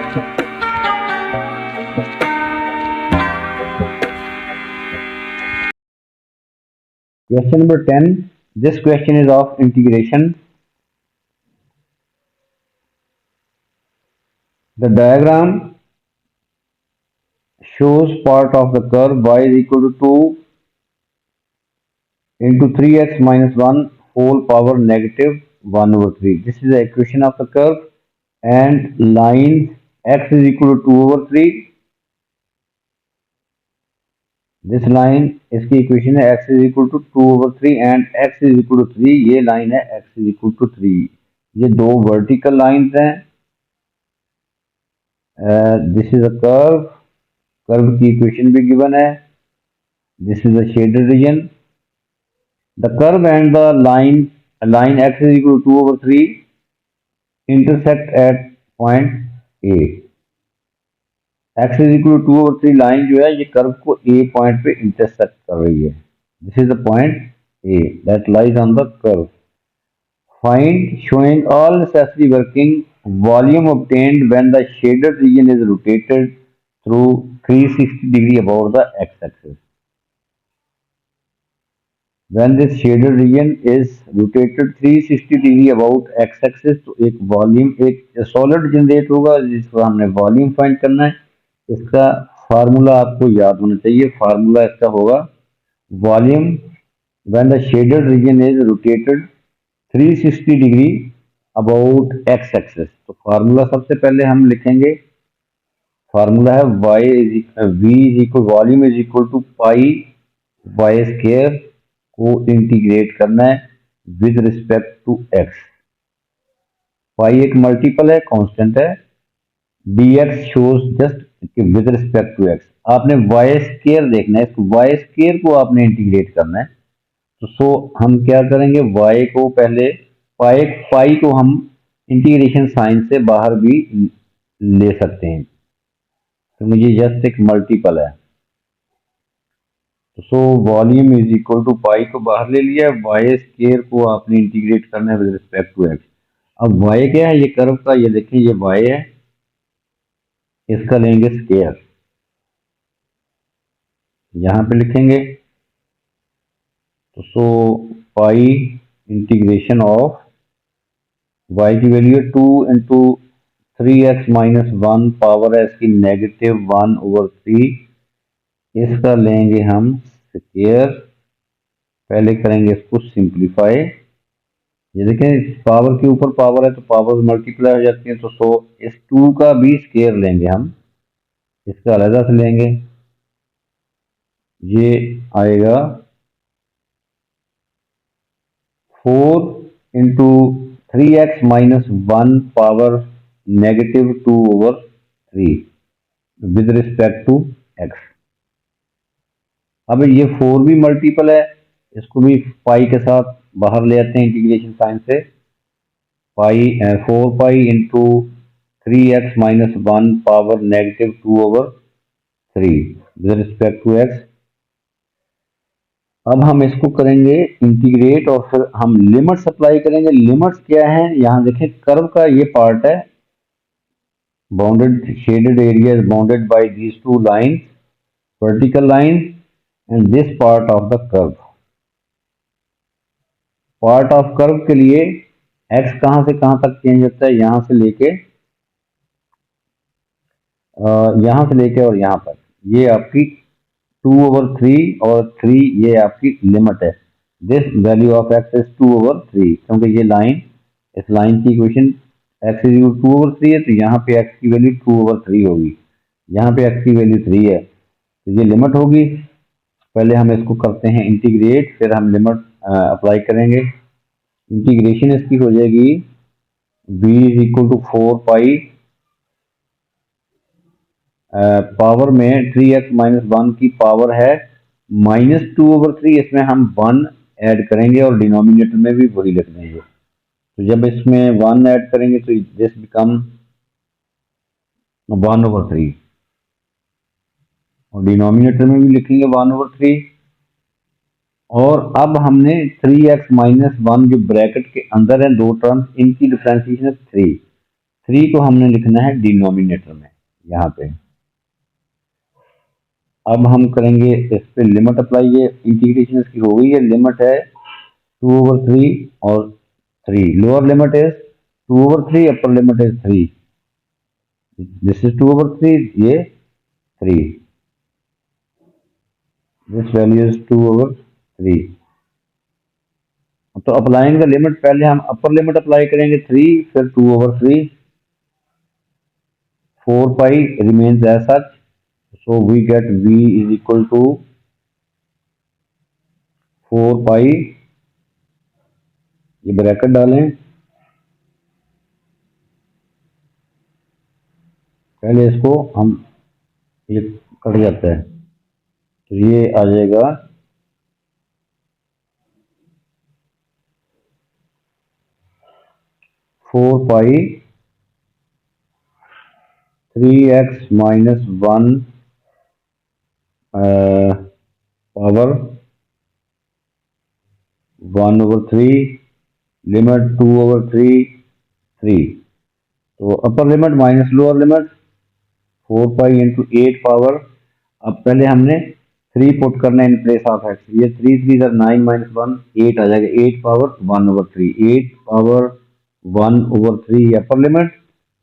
Question number 10. This question is of integration. The diagram shows part of the curve y is equal to 2 into 3x minus 1 whole power negative 1 over 3. This is the equation of the curve, and lines x is equal to 2 over 3. This line इसकी equation है x is equal to 2 over 3 and x is equal to 3. ये line है x is equal to 3. ये दो vertical lines हैं. This is a curve. Curve की equation भी given है. This is the shaded region. The curve and the line x is equal to 2 over 3 intersect at point A. x is equal to 2 over 3 line जो है ये curve को A point पे intersect कर रही है. This is the point A that lies on the curve. Find, showing all necessary working, volume obtained when the shaded region is rotated through 360 degree about the x-axis. When this shaded region is rotated 360 degree about x-axis, तो एक volume, एक solid generate होगा जिसको हमने volume find करना है. इसका formula आपको याद होना चाहिए. फार्मूला इसका होगा volume when the shaded region is rotated 360 degree about X axis. तो फार्मूला सबसे पहले हम लिखेंगे. फार्मूला है V is equal volume is equal to pi Y square को इंटीग्रेट करना है with respect to X. Pi एक मल्टीपल है, कांस्टेंट है. dx shows just with respect to X. आपने वाई स्क्वायर देखना है, इसको वाई स्क्वायर को आपने इंटीग्रेट करना है. तो हम क्या करेंगे, y को पहले पाई को हम इंटीग्रेशन साइन से बाहर भी ले सकते हैं. तो मुझे जस्ट एक मल्टीपल है. तो वॉल्यूम इज इक्वल टू पाई को बाहर ले लिया, वाई स्क्वायर को आपने इंटीग्रेट करना है विद रिस्पेक्ट टू एक्स. अब y क्या है, ये कर्व का, ये देखें ये y है, इसका लेंगे स्क्वायर, यहां पे लिखेंगे. तो पाई इंटीग्रेशन ऑफ y की वैल्यू है 2 इंटू 3x माइनस 1 पावर है इसकी नेगेटिव 1 ओवर 3. इसका लेंगे हम स्क्वायर. पहले करेंगे इसको सिंप्लीफाई. ये देखें पावर के ऊपर पावर है तो पावर मल्टीप्लाई हो जाती है. तो इस 2 का भी स्क्वायर लेंगे हम, इसका अलग से लेंगे. ये आएगा 4 into 3x minus 1 power negative 2 over 3 with respect to x. अब ये 4 भी मल्टीपल है, इसको भी पाई के साथ बाहर ले आते हैं इंटीग्रेशन साइन से. Pi 4 pi into 3x minus 1 power negative 2 over 3 with respect to x. अब हम इसको करेंगे इंटीग्रेट और फिर हम लिमिट्स अप्लाई करेंगे. लिमिट्स क्या है, यहां देखें कर्व का ये पार्ट है, bounded shaded area is bounded by these two lines, vertical lines, and this part of the curve. Part of curve के लिए x कहां से कहां तक चेंज होता है, यहां से लेके और यहां तक. ये आपकी 2 ओवर 3 और 3 ये आपकी लिमिट है. This value of x is 2 over 3, क्योंकि ये लाइन, इस लाइन की इक्वेशन x इज 2 ओवर 3 है, तो यहाँ पे x की वैल्यू 2 ओवर 3 होगी. यहाँ पे x की वैल्यू 3 है, तो ये लिमिट होगी. पहले हम इसको करते हैं इंटीग्रेट, फिर हम लिमिट अप्लाई करेंगे. इंटीग्रेशन इसकी हो जाएगी b is equal to 4 pi power में 3x माइनस 1 की पावर है माइनस 2 ओवर 3. इसमें हम 1 ऐड करेंगे और डिनोमिनेटर में भी वही लिख देंगे. तो जब इसमें 1 ऐड करेंगे तो दिस बिकम 1 ओवर 3 और डिनोमिनेटर में भी लिखेंगे 1 ओवर 3. और अब हमने 3x माइनस 1 जो ब्रैकेट के अंदर है, दो टर्म्स, इनकी डिफरेंशिएशन है 3. 3 को हमने लिखना है डिनोमिनेटर में यहाँ पे। अब हम करेंगे इस पे लिमिट अप्लाई। ये इंटीग्रेशन इसकी हो गई है। लिमिट है 2/3 और 3। Lower limit is 2/3, upper limit is 3। This is 2/3, ये 3। This value is 2/3। तो अप्लाइंग द लिमिट, पहले हम अपर लिमिट अप्लाई करेंगे 3, फिर 2/3। 4 पाई remains as such, so we get v is equal to 4 पाई, ये ब्रैकेट डालें, पहले इसको हम, ये कट जाता है तो ये आ जाएगा 4 पाई 3x माइनस 1 पावर 1/3 लिमिट 2/3 3। तो upper limit minus lower limit 4 pi into 8 power. अब पहले हमने 3 पुट करना है इन प्लेस ऑफ एक्स। ये 3 3 9 माइनस 1 8 आ जाएगा। 8 power 1/3, 8 power 1/3 upper limit,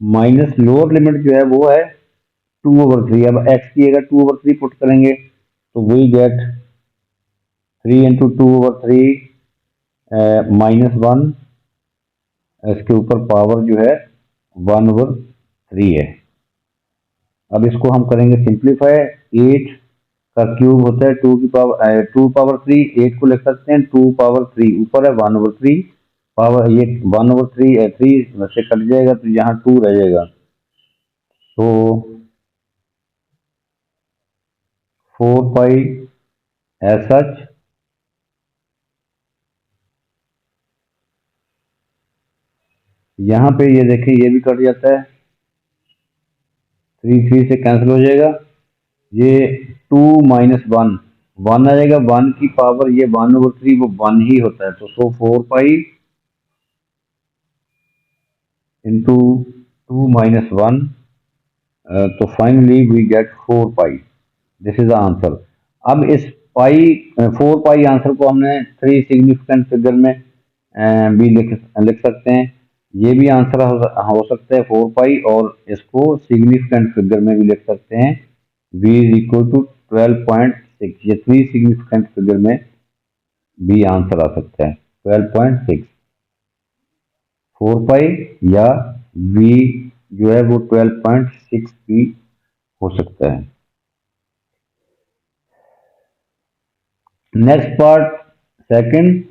minus lower limit जो है वो है 2/3। अब एक्स की अगर 2/3 पुट करेंगे तो वी गेट 3 इंटू 2/3 -1, इसके ऊपर पावर जो है 1/3 है। अब इसको हम करेंगे सिंप्लीफाई। 8 का क्यूब होता है 2 पावर 3। 8 को लिख सकते हैं 2 पावर 3, ऊपर है 1/3 पावर, ये 1/3 3 से कट जाएगा तो यहाँ 2 रह जाएगा। तो 4 पाई एज सच, यहाँ पे ये देखें ये भी कट जाता है, 3 3 से कैंसिल हो जाएगा। ये 2 माइनस 1 1 आ जाएगा। 1 की पावर ये 1/3 वो 1 ही होता है। तो 4 पाई इंटू 2 माइनस 1, तो finally we get 4 pi. This is the answer. अब इस पाई 4 पाई आंसर को हमने 3 सिग्निफिकेंट फिगर में भी लिख सकते हैं। ये भी आंसर हो सकता है 4 पाई, और इसको सिग्निफिकेंट फिगर में भी लिख सकते हैं। v is equal to 12.6। ये 3 सिग्निफिकेंट फिगर में भी आंसर आ सकता है 12.6। 4 पाई या v जो है वो 12.6 भी हो सकता है। Next part second,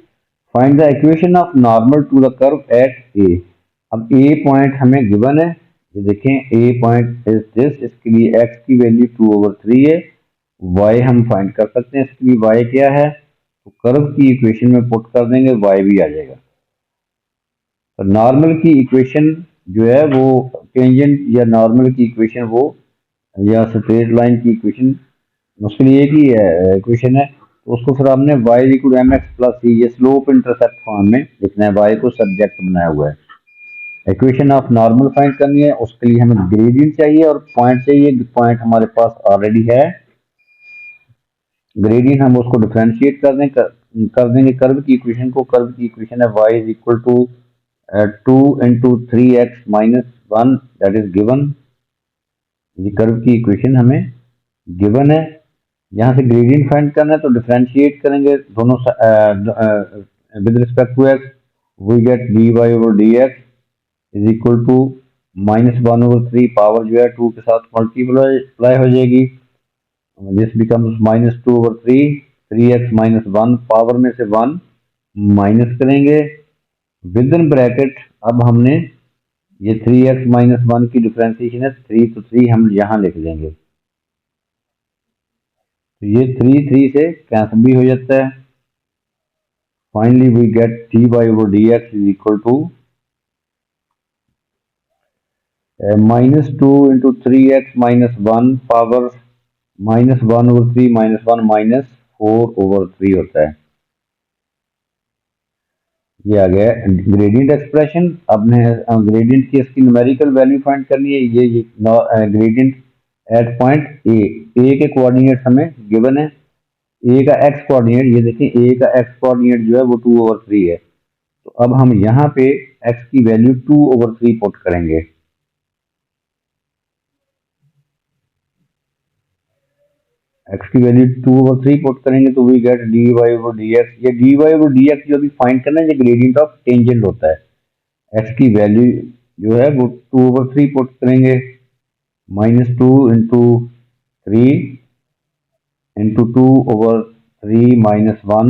find the equation of normal to the curve at A. अब ए पॉइंट हमें गिवन है, ये देखें ए पॉइंट इज दिस। इसके लिए x की वैल्यू 2/3 है। y हम फाइंड कर सकते हैं, इसके लिए y क्या है, तो कर्व की इक्वेशन में पुट कर देंगे, y भी आ जाएगा। तो नॉर्मल की इक्वेशन जो है वो टेंजेंट या नॉर्मल की इक्वेशन वो, या स्ट्रेट लाइन की इक्वेशन, उसके लिए एक ही इक्वेशन है। तो उसको फिर हमने y equal mx plus c, ये स्लोप इंटरसेप्ट फॉर्म में लिखना है, y को सब्जेक्ट बनाया हुआ है। इक्वेशन ऑफ नॉर्मल फाइंड करनी है, उसके लिए हमें ग्रेडियंट चाहिए और पॉइंट चाहिए। पॉइंट हमारे पास ऑलरेडी है। ग्रेडियंट हम उसको डिफरेंशिएट कर देंगे कर्व की इक्वेशन को। कर्व की इक्वेशन है y is equal to 2 into 3x minus 1, that is given. ये कर्व की इक्वेशन हमें गिवन है। यहाँ से ग्रेडियंट फाइंड करना है तो डिफरेंशिएट करेंगे दोनों with respect to X. We get dy/dx is equal to -1/3, power जो है 2 के साथ मल्टीप्लाई हो जाएगी। This becomes -2/3, 3x minus 1, power में से 1 माइनस करेंगे विद इन ब्रैकेट। अब हमने ये 3x माइनस 1 की डिफरेंशिएशन है 3, तो 3 हम यहाँ लिख देंगे। तो ये 3 3 से कैंसिल भी हो जाता है। Finally we get dy/dx is equal to -2 into 3x minus 1 power -1/3 -1 -4/3 होता है। ये आ गया ग्रेडियंट एक्सप्रेशन। अब ने ग्रेडियंट की इसकी न्यूमेरिकल वैल्यू फाइंड करनी है। ये ग्रेडियंट एट पॉइंट ए के कोऑर्डिनेट हमें गिवन है। ए का एक्स कोऑर्डिनेट, ये देखें ए का एक्स कोऑर्डिनेट जो है वो 2/3 है। तो अब हम यहाँ पे एक्स की वैल्यू 2/3 पुट करेंगे। एक्स की वैल्यू 2/3 पुट करेंगे तो we get D Y over D X. ये D Y over D X जो भी फाइंड करना है, ये ग्रेडियंट ऑफ टेंजेंट होता है। एक्स की वैल्यू जो है वो 2/3 पुट करेंगे, -2 × 3 × 2/3 -1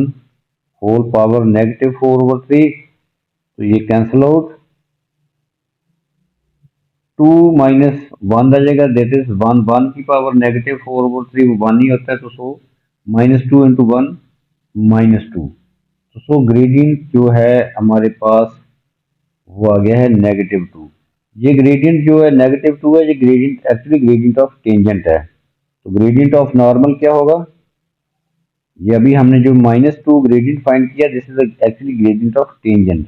होल पावर -4/3। तो ये कैंसिल आउट, 2 - 1 रह जाएगा, दैट इज 1। 1 की पावर -4/3 वो 1 ही होता है, तो सो -2 × 1 -2। तो सो ग्रेडियंट जो है हमारे पास वो आ गया है -2। ये ग्रेडियंट जो है -2 है, ये gradient actually gradient of tangent है। तो ग्रेडियंट ऑफ नॉर्मल क्या होगा? ये अभी हमने जो -2 ग्रेडियंट फाइंड किया, this is actually gradient of tangent.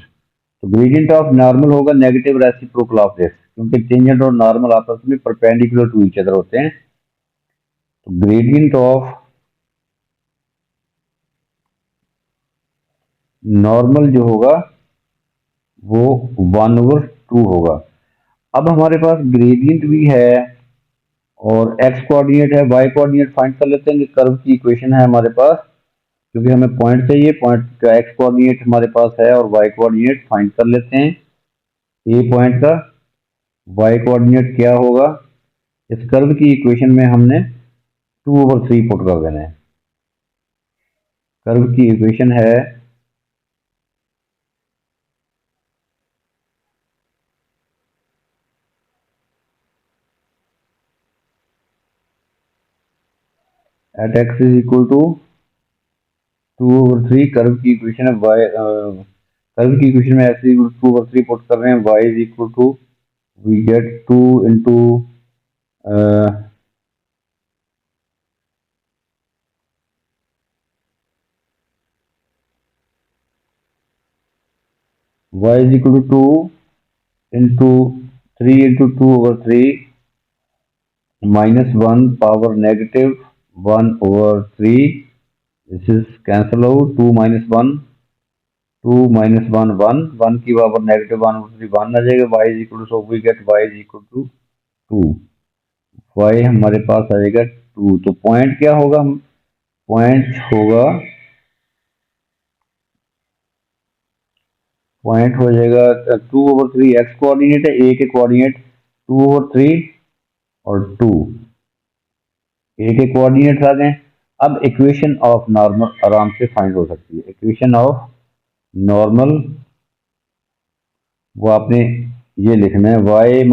तो ग्रेडियंट ऑफ नॉर्मल होगा नेगेटिव रेसिप्रोकल ऑफ दिस, क्योंकि टेंजेंट और नॉर्मल आपस में परपेंडिकुलर टू ईच अदर होते हैं। तो ग्रेडियंट ऑफ नॉर्मल जो होगा वो 1/2 होगा। अब हमारे पास ग्रेडियंट भी है और एक्स कोऑर्डिनेट है, वाई कोऑर्डिनेट फाइंड कर लेते हैं। कर्व की इक्वेशन है हमारे पास, क्योंकि हमें पॉइंट चाहिए, पॉइंट का एक्स कोऑर्डिनेट हमारे पास है और वाई कोऑर्डिनेट फाइंड कर लेते हैं। ए पॉइंट का वाई कोऑर्डिनेट क्या होगा? इस कर्व की इक्वेशन में हमने 2/3 पुट कर देना है। कर्व की इक्वेशन है at X is equal to 2/3। Curve की इक्वेशन है कर्व की इक्वेशन में X is equal to 2/3 put कर रहे हैं, Y is equal to we get 2 into y is equal to 2 into 3 into 2/3 -1 power -1/3। This is cancel out, 2 - 1, 2 - 1 1, 1 की power -1/3 1 आ जाएगा। y is equal to, so we get y is equal to 2। y हमारे पास आएगा 2। तो point क्या होगा? Point हो जाएगा 2/3। X coordinate है, ए के कोऑर्डिनेट 2/3 और 2 ए के कोऑर्डिनेट्स आ गए। अब इक्वेशन ऑफ नॉर्मल आराम से फाइंड हो सकती है। इक्वेशन ऑफ नॉर्मल वो आपने ये लिखना है, y -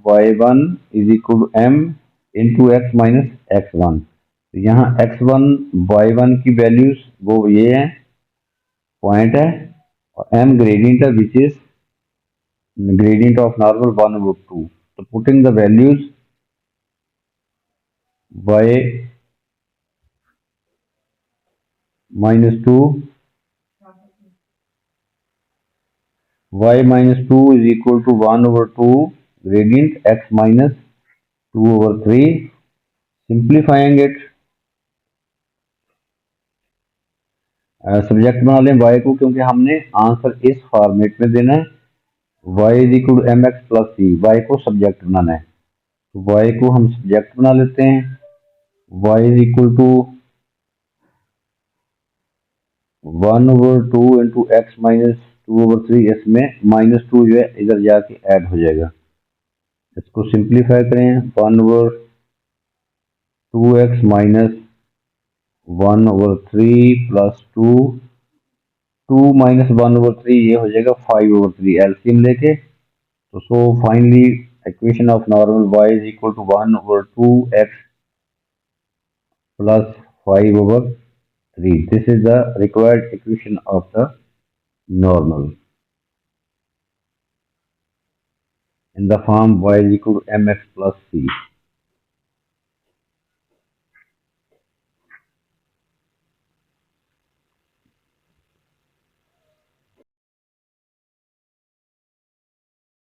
y1 is equal to m into X minus x1। तो यहाँ x1 y1 की वैल्यूज वो ये है, पॉइंट है, और m ग्रेडियंट है which is gradient of normal 1/2. So putting the values y -2, y-2 is equal to 1/2 gradient x minus 2/3. Simplifying it, subject बना लें y को, क्योंकि हमने आंसर इस फॉर्मेट में देना है। y is equal to mx plus C, y को सब्जेक्ट बनाना है, तो y को हम सब्जेक्ट बना लेते हैं। y is equal to 1/2 into X minus 2/3। इसमें -2 जो है इधर जाके ऐड हो जाएगा। इसको सिंप्लीफाई करें, 1/2x माइनस 1/3 प्लस 2, 2 - 1/3 ये हो जाएगा 5/3 एलसीएम लेके। तो so finally equation of normal y is equal to 1/2x plus 5/3। This is the required equation of the normal in the form y is equal to mx plus c.